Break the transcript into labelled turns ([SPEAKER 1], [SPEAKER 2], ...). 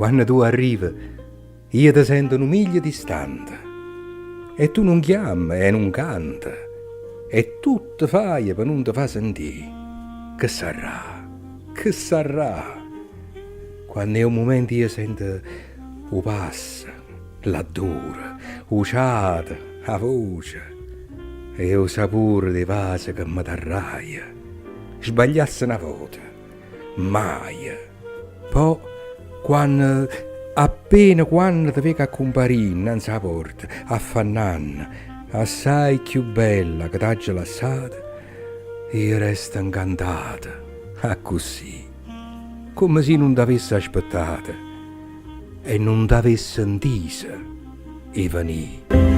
[SPEAKER 1] quando tu arrivi, io ti sento un miglio distante. E tu non chiami e non canti. E tu ti fai per non ti fa sentire. Che sarà? Che sarà? Quando è un momento io sento o passa, l'odore, o ciata, la voce e il sapore dei vasi che mi tarraia. Sbagliasse una volta, mai. Poi, appena quando ti vedo a comparire innanzi alla porta, affannando, assai più bella che t'hai lasciata, io resto incantata, così, come se non t'avesse aspettata e non t'avesse sentita e venire.